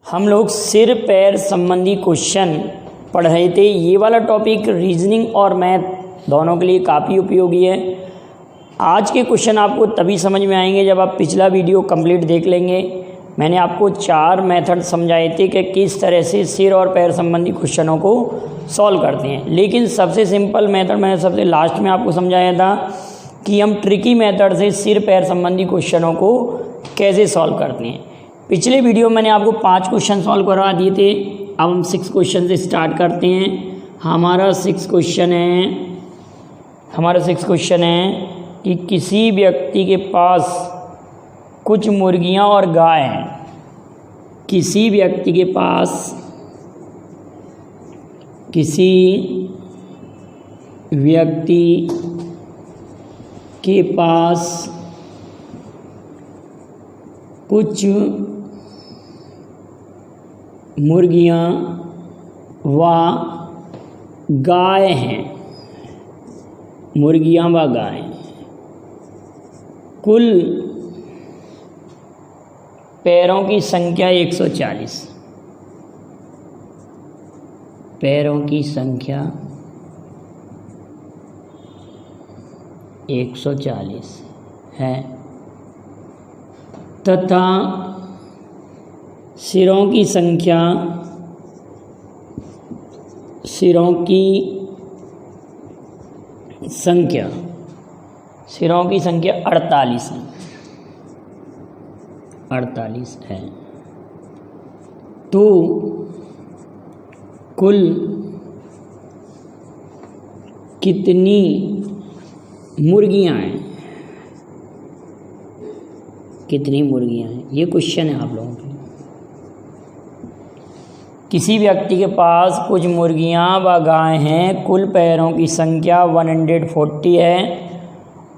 हम लोग सिर पैर संबंधी क्वेश्चन पढ़ रहे थे। ये वाला टॉपिक रीजनिंग और मैथ दोनों के लिए काफ़ी उपयोगी है। आज के क्वेश्चन आपको तभी समझ में आएंगे जब आप पिछला वीडियो कंप्लीट देख लेंगे। मैंने आपको 4 मेथड समझाए थे कि किस तरह से सिर और पैर संबंधी क्वेश्चनों को सॉल्व करते हैं, लेकिन सबसे सिंपल मेथड मैंने सबसे लास्ट में आपको समझाया था कि हम ट्रिकी मेथड से सिर पैर संबंधी क्वेश्चनों को कैसे सॉल्व करते हैं। पिछले वीडियो मैंने आपको 5 क्वेश्चन सॉल्व करवा दिए थे। अब हम 6 क्वेश्चन से स्टार्ट करते हैं। हमारा 6 क्वेश्चन है कि किसी व्यक्ति के पास कुछ मुर्गियां और गाय हैं। किसी व्यक्ति के पास कुछ मुर्गियां व गाय हैं। मुर्गियां व गाय, कुल पैरों की संख्या 140। पैरों की संख्या 140 है तथा सिरों की संख्या 48 है। तो कुल कितनी मुर्गियां हैं? ये क्वेश्चन है आप लोगों के लिए। किसी व्यक्ति के पास कुछ मुर्गियां व गाय हैं। कुल पैरों की संख्या 140 है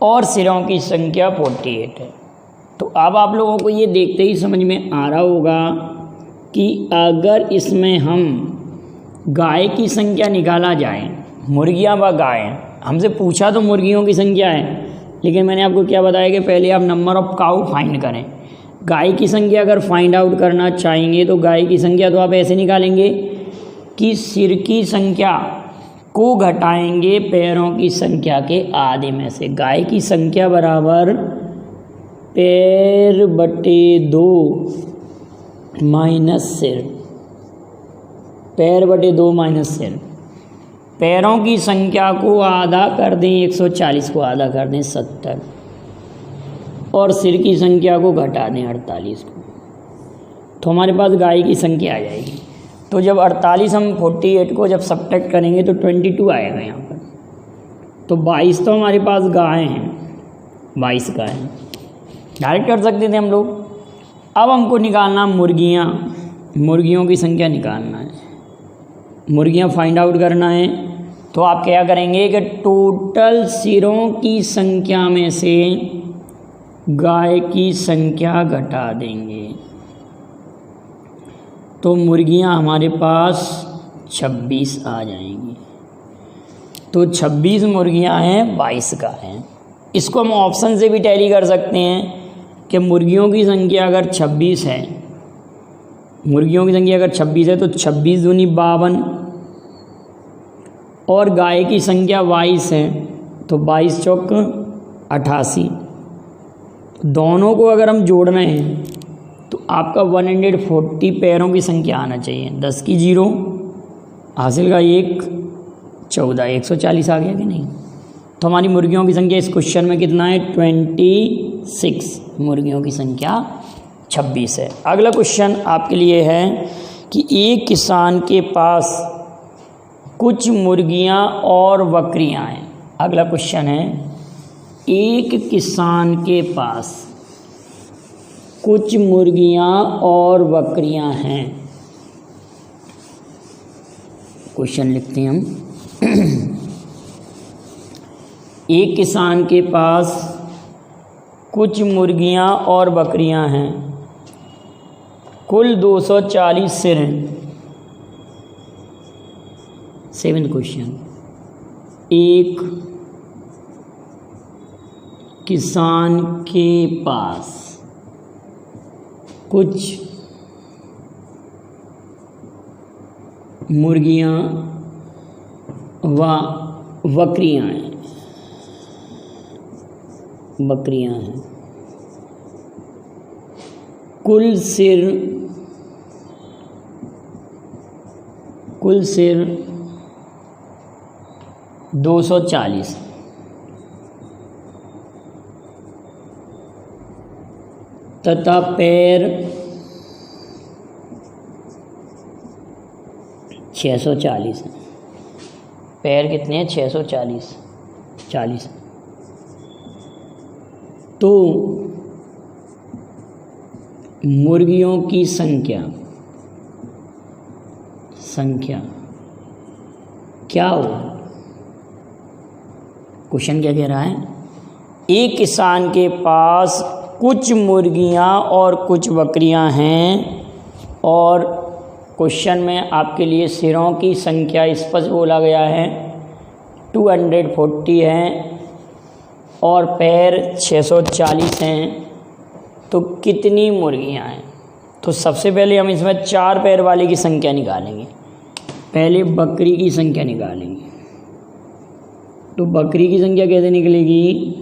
और सिरों की संख्या 48 है। तो अब आप लोगों को ये देखते ही समझ में आ रहा होगा कि अगर इसमें हम गाय की संख्या निकाला जाए, मुर्गियां व गाय, हमसे पूछा तो मुर्गियों की संख्या है, लेकिन मैंने आपको क्या बताया कि पहले आप नंबर ऑफ काऊ फाइंड करें। गाय की संख्या अगर फाइंड आउट करना चाहेंगे तो गाय की संख्या तो आप ऐसे निकालेंगे कि सिर की संख्या को घटाएंगे पैरों की संख्या के आधे में से। गाय की संख्या बराबर पैर बटे 2 माइनस सिर। पैर बटे 2 माइनस सिर। पैरों की संख्या को आधा कर दें, 140 को आधा कर दें 70, और सिर की संख्या को घटा दें 48 को, तो हमारे पास गाय की संख्या आ जाएगी। तो जब 48 हम 48 को जब सब्ट्रैक्ट करेंगे तो 22 आएगा यहाँ पर। तो 22 तो हमारे पास गाय हैं, 22 गाय हैं। डायरेक्ट कर सकते थे हम लोग। अब हमको निकालना मुर्गियों की संख्या निकालना है, मुर्गियां फाइंड आउट करना है। तो आप क्या करेंगे कि टोटल सिरों की संख्या में से गाय की संख्या घटा देंगे। तो मुर्गियां हमारे पास 26 आ जाएंगी। तो 26 मुर्गियां हैं, 22 गाय हैं। इसको हम ऑप्शन से भी टैली कर सकते हैं कि मुर्गियों की संख्या अगर 26 है, तो 26 दूनी 52, और गाय की संख्या 22 है तो 22 चौक 88। दोनों को अगर हम जोड़ना है तो आपका 140 पैरों की संख्या आना चाहिए। 10 की 0 हासिल का 1 14, 140 आ गया कि नहीं? तो हमारी मुर्गियों की संख्या इस क्वेश्चन में कितना है? 26। मुर्गियों की संख्या 26 है। अगला क्वेश्चन आपके लिए है कि एक किसान के पास कुछ मुर्गियां और बकरियां हैं। अगला क्वेश्चन है, एक किसान के पास कुछ मुर्गियां और बकरियां हैं। क्वेश्चन लिखते हैं हम। एक किसान के पास कुछ मुर्गियां और बकरियां हैं। कुल 240 सिर हैं। 7 क्वेश्चन। एक किसान के पास कुछ मुर्गियाँ व बकरियाँ हैं, बकरियाँ हैं। कुल सिर 240 तथा पैर 640 हैं। पैर कितने हैं? 640। तो मुर्गियों की संख्या क्या हो? क्वेश्चन क्या कह रहा है? एक किसान के पास कुछ मुर्गियां और कुछ बकरियां हैं और क्वेश्चन में आपके लिए सिरों की संख्या स्पष्ट बोला गया है 240 हैं और पैर 640 हैं। तो कितनी मुर्गियां हैं? तो सबसे पहले हम इसमें 4 पैर वाले की संख्या निकालेंगे। पहले बकरी की संख्या निकालेंगे। तो बकरी की संख्या कैसे निकलेगी?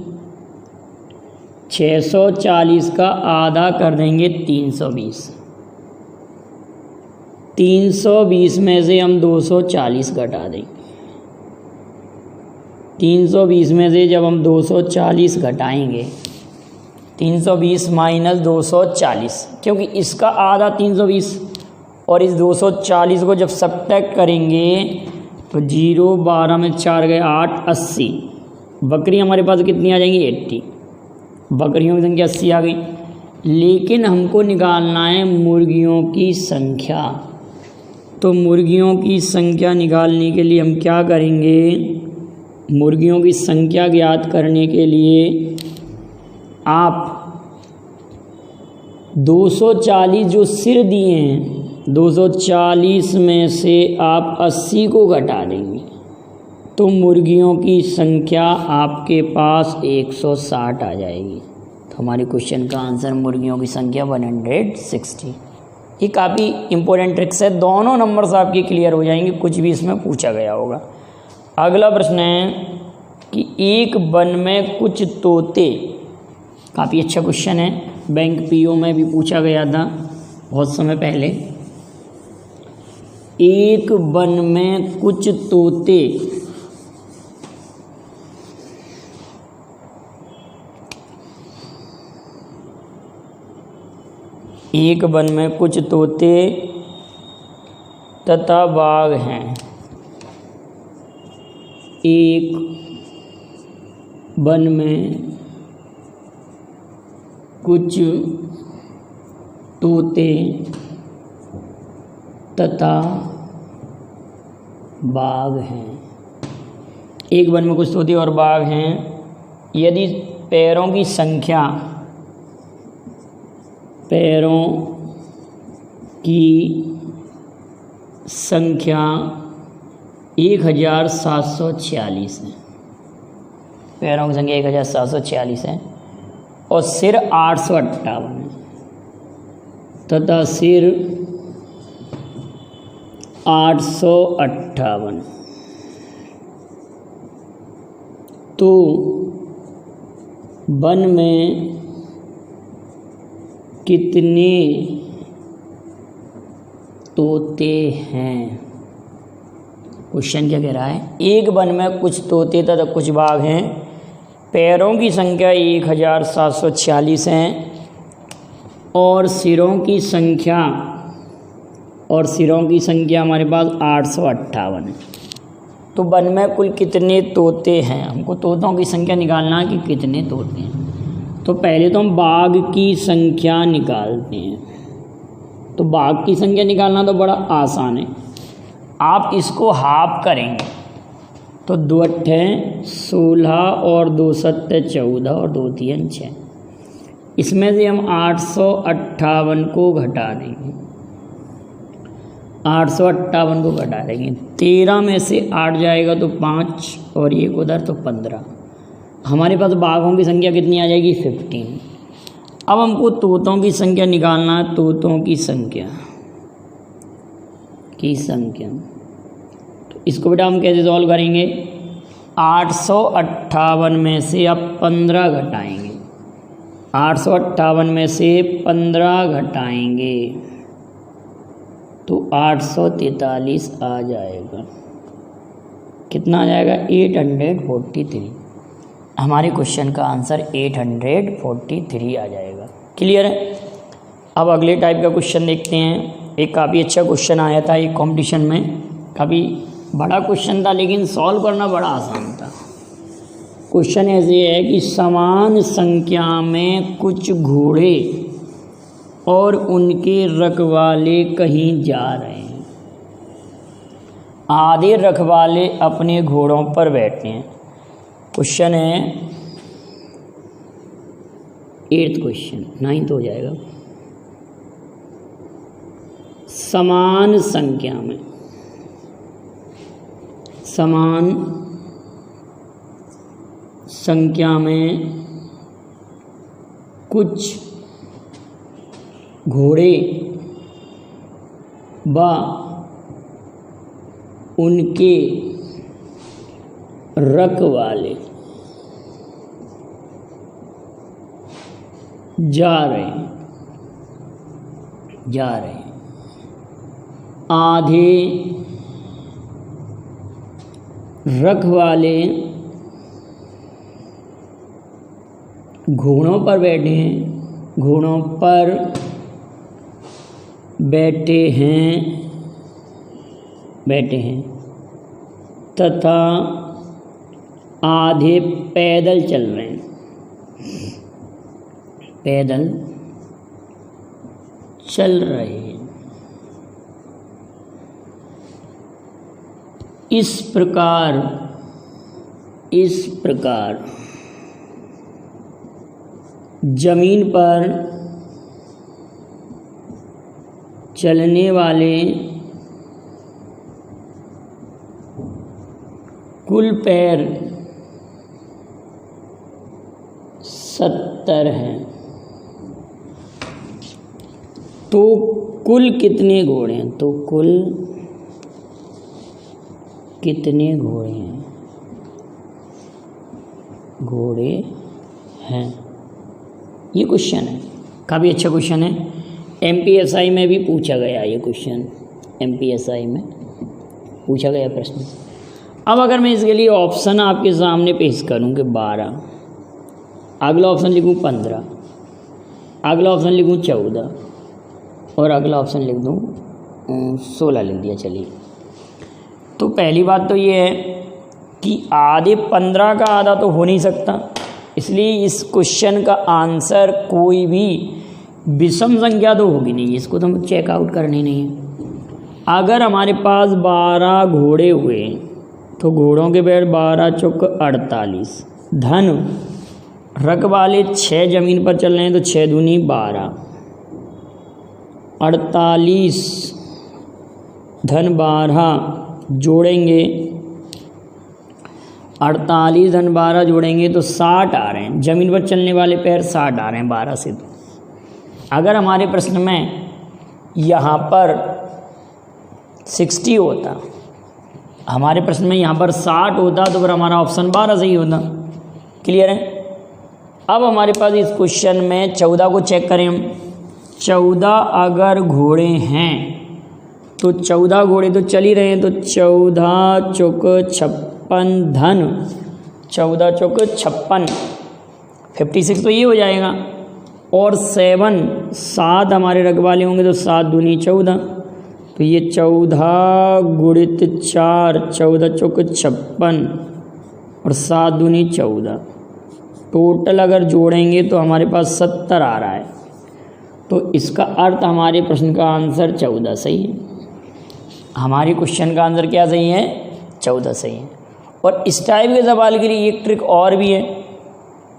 640 का आधा कर देंगे 320। 320 में से हम 240 घटा देंगे। 320 में से जब हम 240 घटाएंगे, 320 माइनस 240, क्योंकि इसका आधा 320 और इस 240 को जब सब्ट्रैक्ट करेंगे तो 0 12 में 4 गए 8 80। बकरी हमारे पास कितनी आ जाएंगी? 80। बकरियों की संख्या 80 आ गई। लेकिन हमको निकालना है मुर्गियों की संख्या। तो मुर्गियों की संख्या निकालने के लिए हम क्या करेंगे? मुर्गियों की संख्या ज्ञात करने के लिए आप 240 जो सिर दिए हैं, 240 में से आप 80 को घटा देंगे तो मुर्गियों की संख्या आपके पास 160 आ जाएगी। तो हमारे क्वेश्चन का आंसर मुर्गियों की संख्या 160। ये काफ़ी इंपॉर्टेंट ट्रिक्स है, दोनों नंबर्स आपके क्लियर हो जाएंगे, कुछ भी इसमें पूछा गया होगा। अगला प्रश्न है कि एक वन में कुछ तोते, काफ़ी अच्छा क्वेश्चन है, बैंक पीओ में भी पूछा गया था बहुत समय पहले। एक वन में कुछ तोते तथा बाघ हैं। एक वन में कुछ तोते तथा बाघ हैं। एक वन में कुछ तोते और बाघ हैं। यदि पैरों की संख्या 1746 है, पैरों की संख्या 1746 है और सिर 858 है तथा सिर 858, तो वन में कितने तोते हैं? क्वेश्चन क्या कह रहा है? एक वन में कुछ तोते तथा कुछ बाघ हैं। पैरों की संख्या 1746 हैं और सिरों की संख्या हमारे पास 858 है। तो वन में कुल कितने तोते हैं? हमको तोतों की संख्या निकालना है कि कितने तोते हैं। तो पहले तो हम बाघ की संख्या निकालते हैं। तो बाघ की संख्या निकालना तो बड़ा आसान है। आप इसको हाफ करेंगे तो 2 8 16 और 2 7 14 और 2 3 6। इसमें से हम 858 को घटा देंगे। 858 को घटा देंगे। 13 में से 8 जाएगा तो 5 और 1 उधर तो 15। हमारे पास बाघों की संख्या कितनी आ जाएगी? 15। अब हमको तोतों की संख्या निकालना है। तोतों की संख्या की संख्या। तो इसको बेटा हम कैसे सॉल्व करेंगे? 858 में से अब 15 घटाएंगे, 858 में से 15 घटाएंगे तो 843 आ जाएगा। कितना आ जाएगा? 843। हमारे क्वेश्चन का आंसर 843 आ जाएगा। क्लियर है? अब अगले टाइप का क्वेश्चन देखते हैं। एक काफ़ी अच्छा क्वेश्चन आया था एक कंपटीशन में, काफ़ी बड़ा क्वेश्चन था लेकिन सॉल्व करना बड़ा आसान था। क्वेश्चन ऐसे है कि समान संख्या में कुछ घोड़े और उनके रखवाले कहीं जा रहे हैं। आधे रखवाले अपने घोड़ों पर बैठे हैं। क्वेश्चन है 8th क्वेश्चन, 9th हो जाएगा। समान संख्या में, समान संख्या में कुछ घोड़े व उनके रखवाले जा रहे हैं। आधे रखवाले घोड़ों पर बैठे हैं, घोड़ों पर बैठे हैं तथा आधे पैदल चल रहे हैं, पैदल चल रहे हैं। इस प्रकार जमीन पर चलने वाले कुल पैर 70 हैं। तो कुल कितने घोड़े हैं? तो कुल कितने घोड़े हैं? घोड़े हैं। ये क्वेश्चन है, काफ़ी अच्छा क्वेश्चन है। MPSI में भी पूछा गया ये क्वेश्चन, MPSI में पूछा गया प्रश्न। अब अगर मैं इसके लिए ऑप्शन आपके सामने पेश करूं कि 12, अगला ऑप्शन लिखूं 15, अगला ऑप्शन लिखूं 14 और अगला ऑप्शन लिख दूं 16 लिख दिया। चलिए, तो पहली बात तो ये है कि आधे 15 का आधा तो हो नहीं सकता, इसलिए इस क्वेश्चन का आंसर कोई भी विषम संख्या तो होगी नहीं, इसको तो हम चेकआउट करनी नहीं है। अगर हमारे पास 12 घोड़े हुए तो घोड़ों के बैठ 12 चौक 48, धन रखवाले 6 जमीन पर चल रहे हैं तो 6 दूनी 12, 48 धन 12 जोड़ेंगे, 48 धन 12 जोड़ेंगे तो 60 आ रहे हैं। जमीन पर चलने वाले पैर 60 आ रहे हैं 12 से। तो अगर हमारे प्रश्न में यहाँ पर 60 होता, हमारे प्रश्न में यहाँ पर 60 होता तो फिर हमारा ऑप्शन 12 सही होता। क्लियर है? अब हमारे पास इस क्वेश्चन में 14 को चेक करें हम। 14 अगर घोड़े हैं तो 14 घोड़े तो चल ही रहे हैं, तो 14 चौक 56 धन 14 चौक 56, 56 तो ये हो जाएगा। और 7 हमारे रखवाले होंगे तो 7 दूनी 14, तो ये 14 गुणित 4, 14 चौक 56 और 7 दूनी 14, टोटल अगर जोड़ेंगे तो हमारे पास 70 आ रहा है। तो इसका अर्थ हमारे प्रश्न का आंसर 14 सही है। हमारे क्वेश्चन का आंसर क्या सही है? 14 सही है। और इस टाइप के सवाल के लिए एक ट्रिक और भी है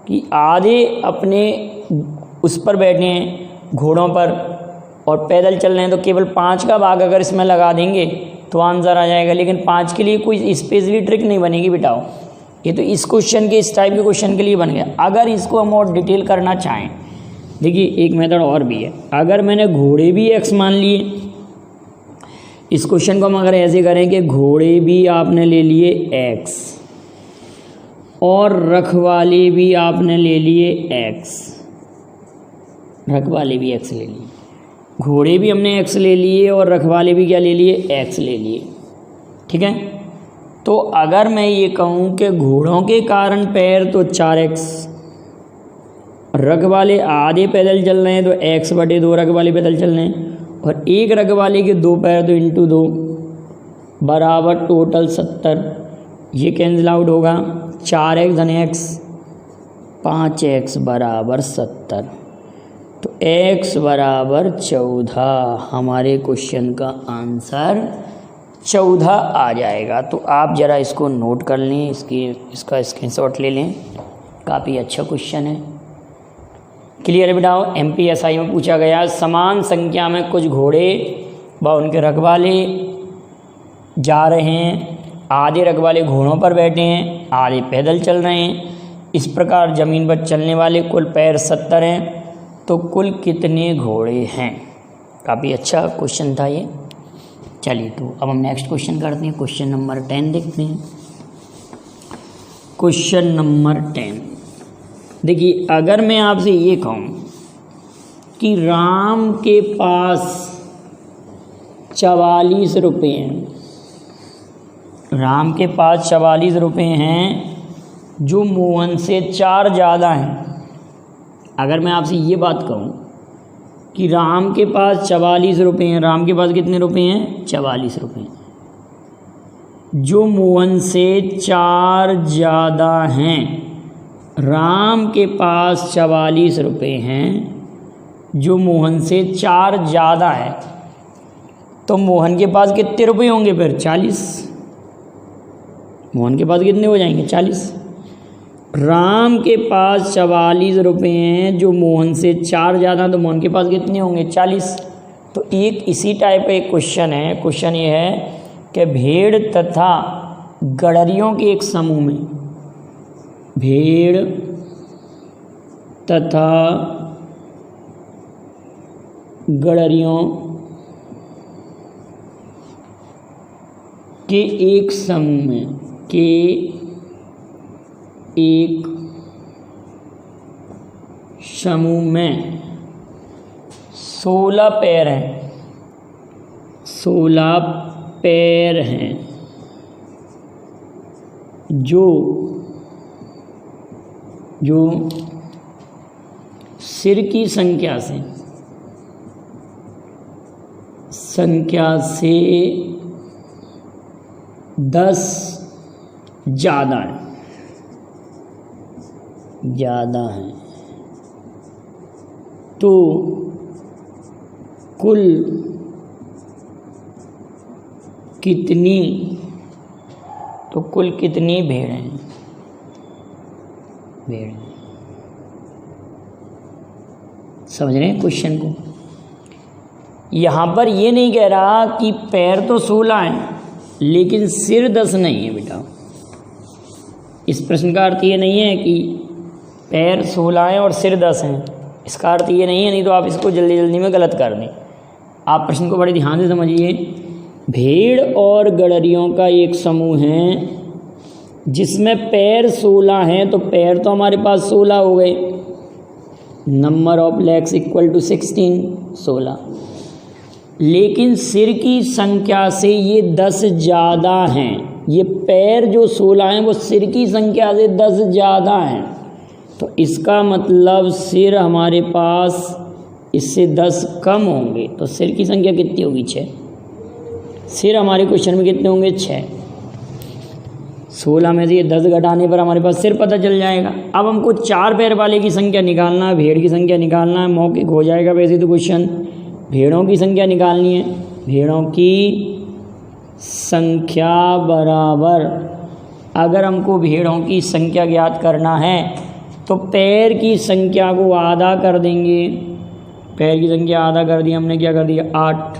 कि आधे अपने उस पर बैठे हैं घोड़ों पर और पैदल चल रहे हैं, तो केवल 5 का भाग अगर इसमें लगा देंगे तो आंसर आ जाएगा। लेकिन 5 के लिए कोई स्पेशली ट्रिक नहीं बनेगी बेटाओ, ये तो इस क्वेश्चन के, इस टाइप के क्वेश्चन के लिए बन गया। अगर इसको हम और डिटेल करना चाहें, देखिए एक मेथड और भी है। अगर मैंने घोड़े भी x मान लिए, इस क्वेश्चन को हम अगर ऐसे करें कि घोड़े भी आपने ले लिए x और रखवाले भी आपने ले लिए x, रखवाले भी x ले लिए, घोड़े भी हमने x ले लिए और रखवाले भी क्या ले लिए, x ले लिए, ठीक है। तो अगर मैं ये कहूँ कि घोड़ों के कारण पैर तो 4x, रखवाले आधे पैदल चल रहे हैं तो x/2 रखवाले पैदल चल रहे हैं, और एक रखवाले के 2 पैर तो इंटू 2 बराबर टोटल 70, ये कैंसिल आउट होगा, 4x धन x 5x बराबर 70, तो x बराबर 14, हमारे क्वेश्चन का आंसर 14 आ जाएगा। तो आप ज़रा इसको नोट कर लें, इसका स्क्रीनशॉट ले लें, काफ़ी अच्छा क्वेश्चन है। क्लियर है बेटाओ। MPSI में पूछा गया, समान संख्या में कुछ घोड़े व उनके रखवाले जा रहे हैं, आधे रखवाले घोड़ों पर बैठे हैं, आधे पैदल चल रहे हैं, इस प्रकार ज़मीन पर चलने वाले कुल पैर 70 हैं, तो कुल कितने घोड़े हैं। काफ़ी अच्छा क्वेश्चन था ये। चलिए तो अब हम नेक्स्ट क्वेश्चन करते हैं, क्वेश्चन नंबर 10 देखते हैं। क्वेश्चन नंबर 10 देखिए, अगर मैं आपसे ये कहूँ कि राम के पास 44 रुपये हैं, राम के पास 44 रुपये हैं जो मोहन से 4 ज़्यादा हैं। अगर मैं आपसे ये बात कहूँ कि राम के पास 44 रुपये हैं, राम के पास कितने रुपये हैं, 44 रुपये, जो मोहन से 4 ज़्यादा हैं, राम के पास 44 रुपये हैं जो मोहन से 4 ज़्यादा है, तो मोहन के पास कितने रुपये होंगे फिर, 40। मोहन के पास कितने हो जाएंगे, 40। राम के पास 44 रुपये हैं जो मोहन से 4 ज़्यादा, तो मोहन के पास कितने होंगे, 40। तो एक इसी टाइप का एक क्वेश्चन है। क्वेश्चन ये है कि भेड़ तथा गड़रियों के एक समूह में, भेड़ तथा गड़रियों के एक समूह में, के एक समूह में 16 पैर हैं, 16 पैर हैं, जो सिर की संख्या से 10 ज़्यादा है, तो कुल कितनी भेड़ हैं, समझ रहे हैं क्वेश्चन को। यहाँ पर ये नहीं कह रहा कि पैर तो 16 हैं लेकिन सिर 10 नहीं है बेटा। इस प्रश्न का अर्थ ये नहीं है कि पैर 16 हैं और सिर 10 हैं, इसका अर्थ ये नहीं है, नहीं तो आप इसको जल्दी जल्दी में गलत कर दें। आप प्रश्न को बड़े ध्यान से समझिए। भेड़ और गड़रियों का एक समूह है जिसमें पैर 16 हैं, तो पैर तो हमारे पास 16 हो गए, number of legs equal to 16। लेकिन सिर की संख्या से ये 10 ज़्यादा हैं, ये पैर जो 16 हैं वो सिर की संख्या से 10 ज़्यादा हैं, तो इसका मतलब सिर हमारे पास इससे 10 कम होंगे। तो सिर की संख्या कितनी होगी, 6। सिर हमारे क्वेश्चन में कितने होंगे, 6। 16 में से ये 10 घटाने पर हमारे पास सिर पता चल जाएगा। अब हमको 4 पैर वाले की संख्या निकालना है, भेड़ की संख्या निकालना है, मौखिक हो जाएगा वैसे तो क्वेश्चन। भेड़ों की संख्या निकालनी है, भेड़ों की संख्या बराबर, अगर हमको भेड़ों की संख्या ज्ञात करना है तो पैर की संख्या को आधा कर देंगे। पैर की संख्या आधा कर दी हमने, क्या कर दिया, 8,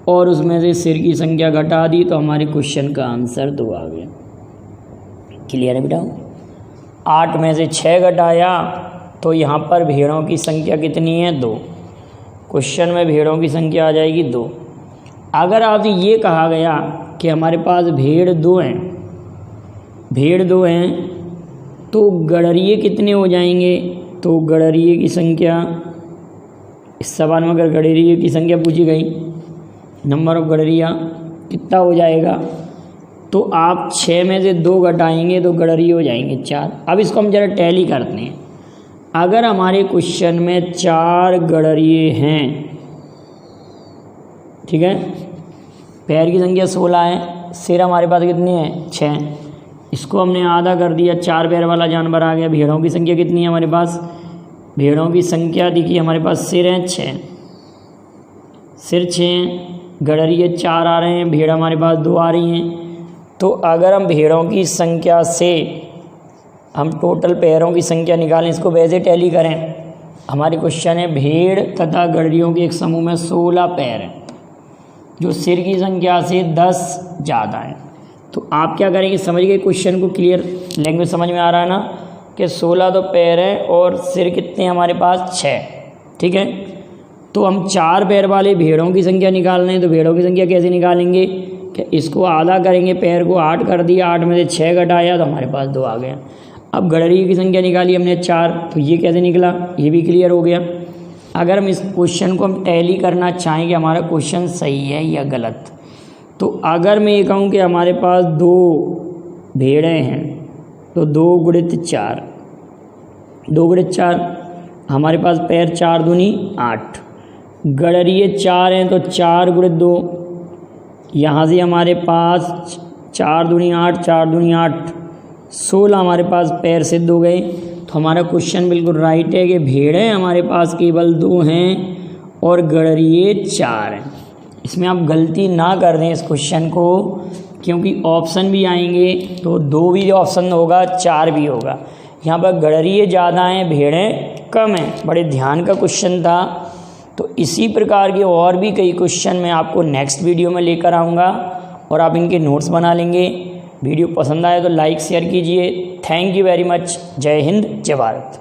और उसमें से सिर की संख्या घटा दी, तो हमारे क्वेश्चन का आंसर 2 आ गया। क्लियर है बेटा। 8 में से 6 घटाया तो यहाँ पर भेड़ों की संख्या कितनी है, 2। क्वेश्चन में भेड़ों की संख्या आ जाएगी 2। अगर आपसे ये कहा गया कि हमारे पास भेड़ 2 हैं, भेड़ 2 हैं, तो गड़रिये कितने हो जाएंगे? तो गड़रिये की संख्या, इस सवाल में अगर गड़रिये की संख्या पूछी गई, नंबर ऑफ गड़रिया कितना हो जाएगा, तो आप 6 में से 2 घटाएंगे तो गड़रिये हो जाएंगे 4। अब इसको हम जरा टैली करते हैं। अगर हमारे क्वेश्चन में 4 गड़रिये हैं, ठीक है, पैर की संख्या 16 है, सिर हमारे पास कितनी है? 6। इसको हमने आधा कर दिया, 4 पैर वाला जानवर आ गया। भेड़ों की संख्या कितनी है हमारे पास? भेड़ों की संख्या देखिए, हमारे पास सिर हैं 6, सिर 6, गड़रिये 4 आ रहे हैं, भेड़ हमारे पास 2 आ रही हैं। तो अगर हम भेड़ों की संख्या से हम टोटल पैरों की संख्या निकालें, इसको वैसे टैली करें, हमारे क्वेश्चन है भेड़ तथा गड़रियों के एक समूह में 16 पैर हैं, जो सिर की संख्या से 10 ज़्यादा है। तो आप क्या करेंगे, समझ गए क्वेश्चन को? क्लियर लैंग्वेज समझ में आ रहा है ना, कि 16 तो पैर हैं और सिर कितने हमारे पास? 6, ठीक है। तो हम 4 पैर वाले भेड़ों की संख्या निकालना है, तो भेड़ों की संख्या कैसे निकालेंगे? कि इसको आधा करेंगे, पैर को 8 कर दिया, 8 में से 6 घटाया तो हमारे पास 2 आ गया। अब गड़रिये की संख्या निकाली हमने 4, तो ये कैसे निकला? ये भी क्लियर हो गया। अगर हम इस क्वेश्चन को हम टैली करना चाहें कि हमारा क्वेश्चन सही है या गलत, तो अगर मैं ये कहूँ कि हमारे पास 2 भेड़ें हैं, तो 2 गुणित 4, 2 गुणित 4, हमारे पास पैर 4 दूनी 8, गड़रिये 4 हैं तो 4 गुणित 2, यहाँ से हमारे पास 4 दूनी 8, 4 दूनी 8, 16 हमारे पास पैर सिद्ध हो गए। तो हमारा क्वेश्चन बिल्कुल राइट है कि भेड़ें हमारे पास केवल 2 हैं और गड़रिये 4 हैं। इसमें आप गलती ना कर दें इस क्वेश्चन को, क्योंकि ऑप्शन भी आएंगे तो 2 भी ऑप्शन होगा, 4 भी होगा। यहाँ पर गड़रिये ज़्यादा हैं, भेड़ें कम हैं। बड़े ध्यान का क्वेश्चन था। तो इसी प्रकार के और भी कई क्वेश्चन मैं आपको नेक्स्ट वीडियो में लेकर आऊँगा और आप इनके नोट्स बना लेंगे। वीडियो पसंद आए तो लाइक शेयर कीजिए। Thank you very much. जय हिंद, जय भारत।